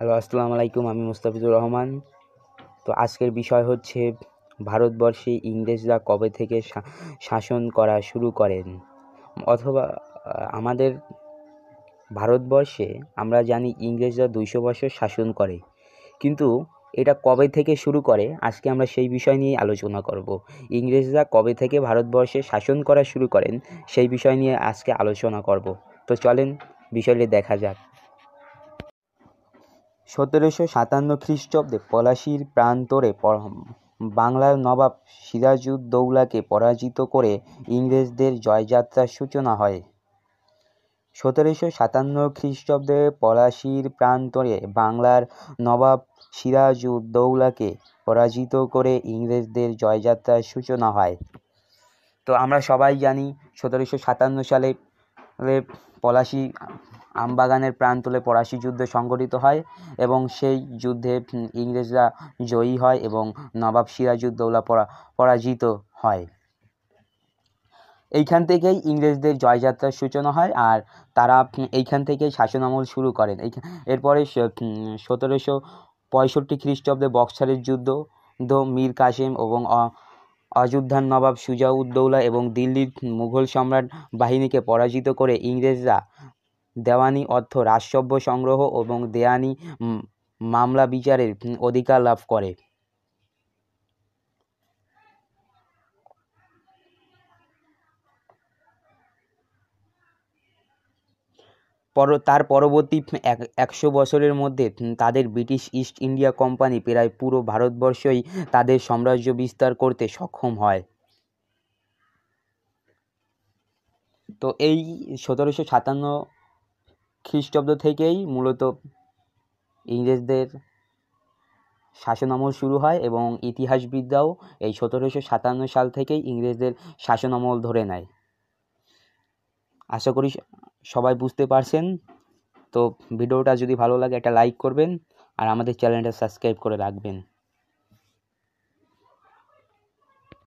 Hello, আসসালামু আলাইকুম। আমি মুস্তাফিজুর রহমান। তো আজকের বিষয় হচ্ছে ভারতবর্ষে ইংরেজরা কবে থেকে শাসন করা শুরু করেন, অথবা আমাদের ভারতবর্ষে আমরা জানি ইংরেজরা 200 বছর শাসন করে, কিন্তু এটা কবে থেকে শুরু করে আজকে আমরা সেই বিষয় নিয়ে আলোচনা করব। ইংরেজরা কবে থেকে ভারতবর্ষে শাসন করা শুরু করেন সেই বিষয় নিয়ে আজকে আলোচনা করব। তো চলেন বিষয়টি দেখা যাক। 1757 খ্রিস্টাব্দে পলাশীর প্রান্তরে বাংলার নবাব সিরাজউদ্দৌলাকে পরাজিত করে ইংরেজদের জয়যাত্রার সূচনা হয়। 1757 খ্রিস্টাব্দে পলাশীর প্রান্তরে বাংলার নবাব সিরাজউদ্দৌলাকে পরাজিত করে ইংরেজদের জয়যাত্রার সূচনা হয়। তো আমরা সবাই জানি 1757 সালে পলাশী আমবাগানের প্রান্তরে পলাশী যুদ্ধ সংঘটিত হয় এবং সেই যুদ্ধে ইংরেজরা জয়ী হয় এবং নবাব সিরাজউদ্দৌলা পরাজিত হয়। এইখান থেকেই ইংরেজদের জয়যাত্রার সূচনা হয় আর তারা এইখান থেকেই শাসনামল শুরু করেন। এরপরে 1765 খ্রিস্টাব্দে বক্সারের যুদ্ধ, মীর কাসেম এবং অযোধ্যার নবাব সুজাউদ্দৌলা এবং দিল্লির মুঘল সম্রাট বাহিনীকে পরাজিত করে ইংরেজরা দেওয়ানি অর্থ রাজস্ব সংগ্রহ এবং দেওয়ানি মামলা বিচারের অধিকার লাভ করে। তার পরবর্তী 100 বছরের মধ্যে তাদের ব্রিটিশ ইস্ট ইন্ডিয়া কোম্পানি প্রায় পুরো ভারতবর্ষই তাদের সাম্রাজ্য বিস্তার করতে সক্ষম হয়। তো এই 1757 খ্রিস্টাব্দ থেকেই মূলত ইংরেজদের শাসনামল শুরু হয় এবং ইতিহাসবিদরাও এই 1757 সাল থেকেই ইংরেজদের শাসনামল ধরে নেয়। আশা করি সবাই বুঝতে পারছেন। তো ভিডিওটা যদি ভালো লাগে একটা লাইক করবেন আর আমাদের চ্যানেলটা সাবস্ক্রাইব করে রাখবেন।